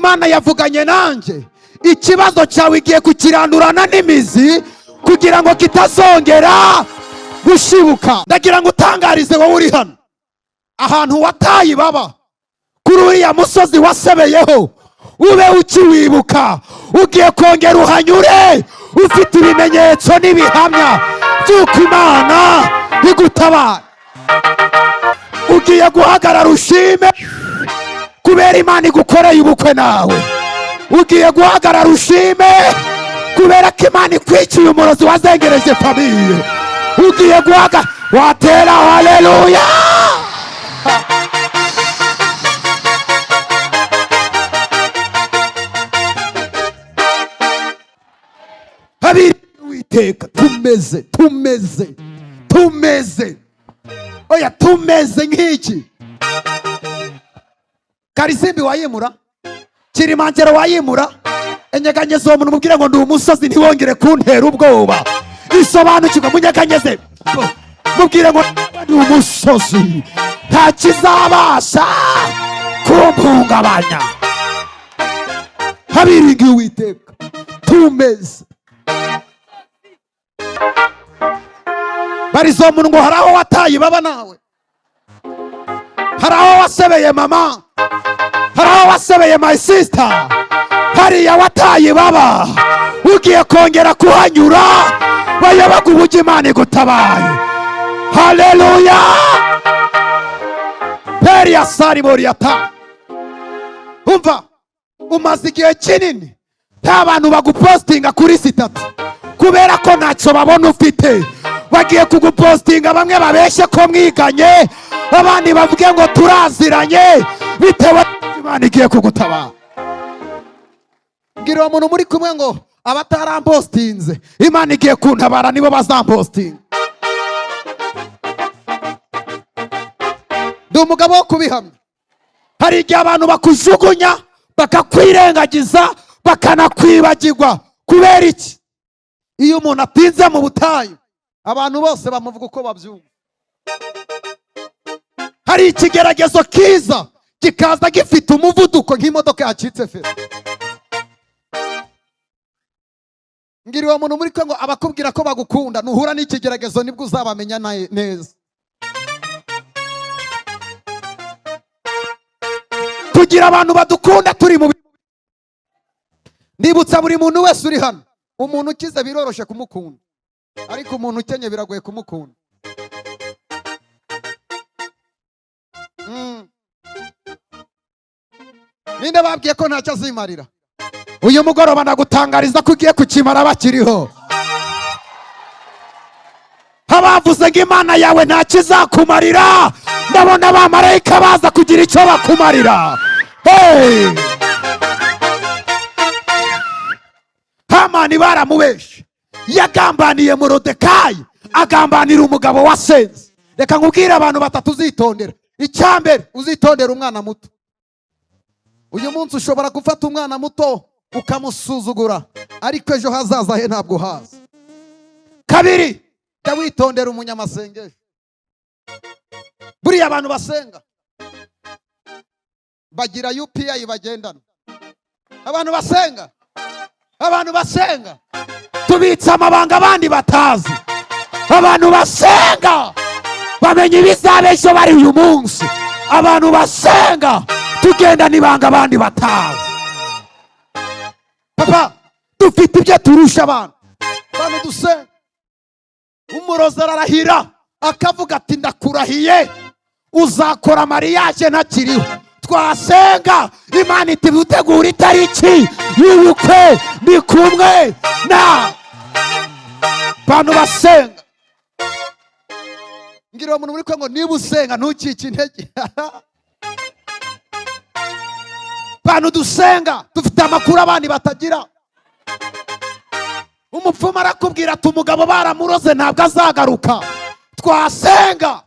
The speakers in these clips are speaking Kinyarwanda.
Imana yavuganye nanjye, ikibazo cyawe igiye kukirandurana n'imizi kugira ngo kitazongera gushibuka. Ndagira ngo utangarize wowe uri hano, ahantu wataye baba kuri uriya musozi wasebeyeho, ube ukiwibuka, ugiye kongera uhanyure ufite ibimenyetso n'ibihamya by'uko Imana igutabara. Ugiye guhagarara ushime kubera Imana igukoreye ubukwe nawe. Ugiye guhagarara ushime kubera ko Imana ikwikiye umurozi wazengereje famiye. Ugiye guhagarara watera haleluya. Habiri Uwiteka, tumeze oya tumeze nk'iki. Karisimbi wayimura, Kilimanjaro wayimura, enyeganyeze uwo muntu mubwire ngo ndi umusozi ntiwongere kuntera ubwoba. Isobanukirwe munyeganyeze, mubwire ngo ndi umusozi nta kizabasha kumpungabanya. Habiri Uwiteka, tumeze. Barizo umuntu ngo haraho wataye baba nawe, haraho wasebeye mama, haraho wasebeye my sister, hariya wataye baba. Ugiye kongera kuhanyura bayobaga uburyo Imana igutabaye. Haleluya. Peri ya sari moriyata. Umva, umaze igihe kinini nta bantu bagupostinga kuri sitati kubera ko ntacyo babona ufite. Bagiye kugupostinga, bamwe babeshye ko mwiganye, abandi bavuge ngo turaziranye, bitewe Imana igiye kugutabara. Ngira umuntu muri kumwe ngo abatarampostinze Imana igiye kuntabara nibo bazampostinga. Ndi umugabo wo kubihamya. Hari igihe abantu bakujugunya bakakwirengagiza bakanakwibagirwa. Kubera iki? Iyo umuntu atinze mu butayu abantu bose bamuvuga uko babyumva. Hari ikigeragezo kiza kikaza gifite umuvuduko nk'imodoka yacitse feri. Ngira uwo muntu muri ko ngo abakubwira ko bagukunda, nuhura n'ikigeragezo nibwo uzabamenya neza. Kugira abantu badukunda turi mu ndibutsa buri muntu wese uri hano, umuntu ukize biroroshe kumukunda, ariko umuntu ukenye biragoye kumukunda. Ninde babwiye ko ntacyo azimarira? Uyu mugoroba nagutangariza ko ugiye kukimara bakiriho. Abavuze ngo Imana yawe ntacyo izakumarira, ndabona abamarayika baza kugira icyo bakumarira. Hey! Hamani baramubeshe, yagambaniye Morodekayi, agambanira umugabo wasenze. Reka nkubwire abantu batatu uzitondera. Icyambere, uzitondera umwana muto. Uyu munsi ushobora gufata umwana muto ukamusuzugura, ariko ejo hazaza he ntabwo haza. Kabiri, jya witondera umunyamasengesho. Buriya abantu basenga bagira UPI bagendana. Abantu basenga tubitsa amabanga abandi batazi. Abantu basenga bamenya ibizabeshyo bari uyu munsi. Abantu basenga tugenda nibanga abandi batazi. Papa, dufite ibyo turusha abantu. Abantu dusenga, umurozi ararahira akavuga ati ndakurahiye uzakora mariage ntakiriho. Twasenga Imana iti utegura itariki y'ubukwe ni kumwe na bantu basenga. Ngira umuntu muri ko ngo niba usenga ntukike intege. Bantu dusenga dufite amakuru abandi batagira. Umupfumu arakubwira ati umugabo baramuroze ntabwo azagaruka. Twasenga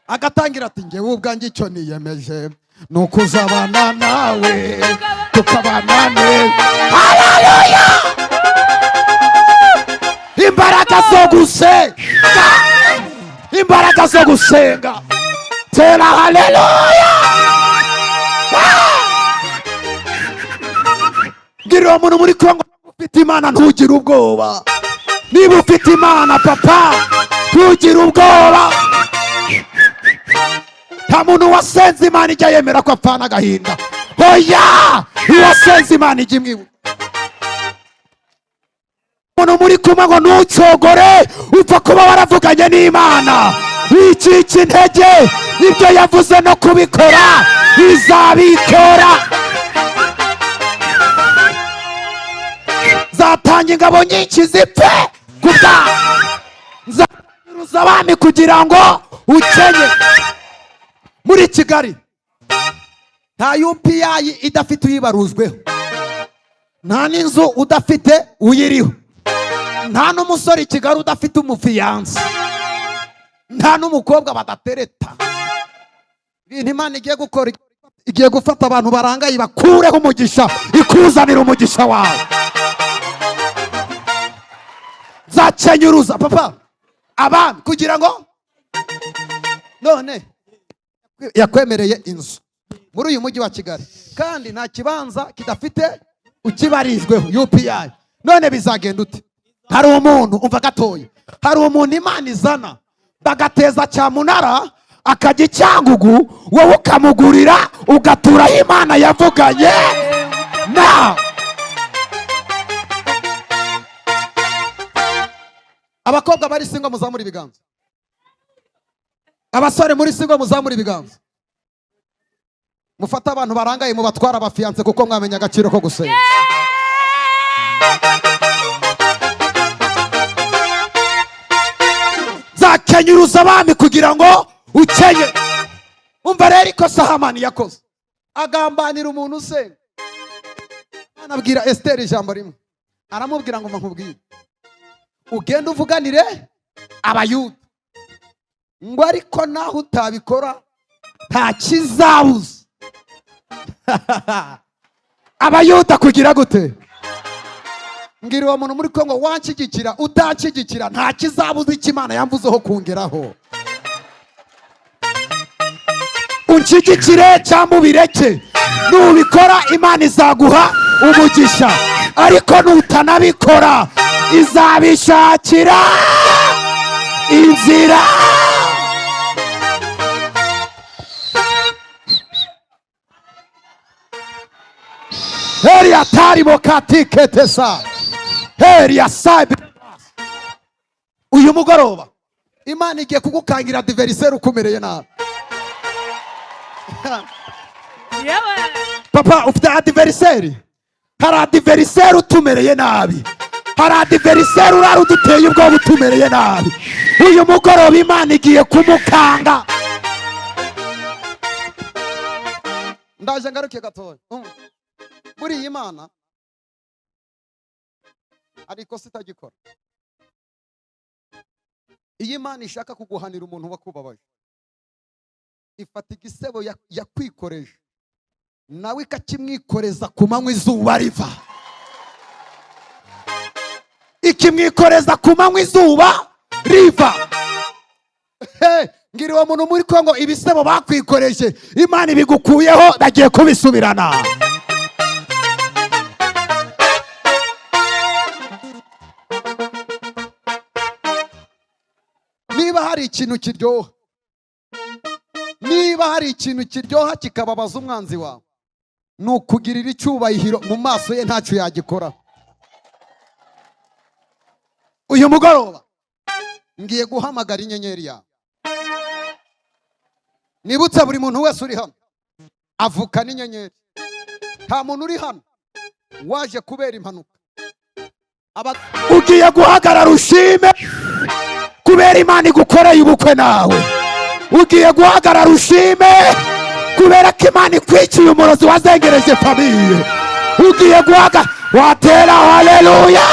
agatangira ati ngewe ubwanjye icyo niyemeje nuko uzabana nawe tukabana neza. Haleluya! Imbaraga zo gusenga. Tera haleluya! mbwira uwo muntu muri Kongo, ufite Imana ntugire ubwoba. Niba ufite Imana papa, ntugire ubwoba. Nta muntu wasenze Imana ijya yemera ko apfana agahinda. Oya, uwasenze Imana ijya imwibuka. Umuntu muri kumwe ngo ntucogore, upfa kuba waravuganye n'Imana. Wicika intege, ibyo yavuze no kubikora izabikora. Zatanga ingabo nyinshi zipfe kubwa, nzaruza abami kugira ngo ukenye. Muri Kigali nta UPI idafite uyibaruzweho, nta n'inzu udafite uyiriho, nta n'umusore Kigali udafite umufiyanse, nta n'umukobwa badatereta. Ibintu Imana igiye gukora, igiye gufata abantu barangaye bakureho umugisha, ikuzanira umugisha wawe. Zakenyuruza papa abami kugira ngo none yakwemereye inzu muri uyu mujyi wa Kigali, kandi nta kibanza kidafite ukibarizweho UPI. None bizagenda ute? Hari umuntu umva gatoya, hari umuntu Imana izana bagateza cyamunara akajya Icyangugu, wowe ukamugurira ugaturaho Imana yavuganye na. Abakobwa bari singo muzamura ibiganza, abasore muri singo muzamura ibiganza. Mufata abantu barangaye mu batwara abafiyanse kuko mwamenya agaciro ko gusenga. Zakenyuruza abami kugira ngo ukenye. Umva rero ikosa Hamani yakoze, agambanira umuntu usenga. Anabwira Esther ijambo rimwe, aramubwira ngo nkubwire ugenda uvuganire Abayuda ngo ariko naho utabikora nta kizabuza. Abayuda kugira gute? Mbwira uwo muntu muri Kongo, wanshyigikira utanshyigikira nta kizabuza icyo Imana yamvuzeho kungeraho. Unshyigikire cyangwa ubireke, nubikora Imana izaguha umugisha, ariko nutanabikora izabishakira inzira. Heri atari bokatike tesa, heri asabe. Uyu mugoroba Imana igiye kugukangira adversaire ukumereye nabi. Papa ufite adversaire, hari adversaire utumereye nabi, hari adversaire urara uduteye ubwo utumereye nabi. Uyu mugoroba Imana igiye kumukanga. Ndaje ngaruke gatoya. Muri iyi Imana ariko sitagikora. Iyi Imana ishaka kuguhanira umuntu wakubabaje, ifata igisebo yakwikoreje nawe ikakimwikoreza ku manywa izuba riva. Ikimwikoreza ku manywa izuba riva. Ngira uwo muntu muri Kongo, ibisebo bakwikoreje Imana ibigukuyeho, bagiye kubisubirana. Niba hari ikintu kiryoha, niba hari ikintu kiryoha kikababaza umwanzi wawe, nukugirira icyubahiro mu maso ye ntacyo yagikora. Uyu mugoroba ngiye guhamagara inyenyeri yawe. Nibutse buri muntu wese uri hano avuka n'inyenyeri. Nta muntu uri hano waje kubera impanuka. Ugiye guhagarara ushime kubera Imana igukoreye ubukwe nawe. Ugiye guhagarara ushime kubera ko Imana ikwikiye umurozi wazengereje famiye. Ugiye guhagarara watera haleluya.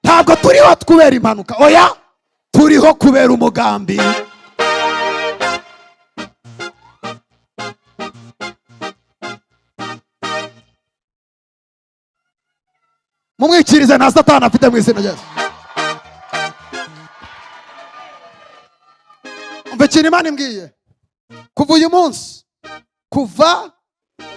Ntabwo turiho kubera impanuka, oya turiho kubera umugambi. Mumwikirize na Satani afite mu izina rya Yesu. umva ikintu Imana imbwiye kuva uyu munsi, kuva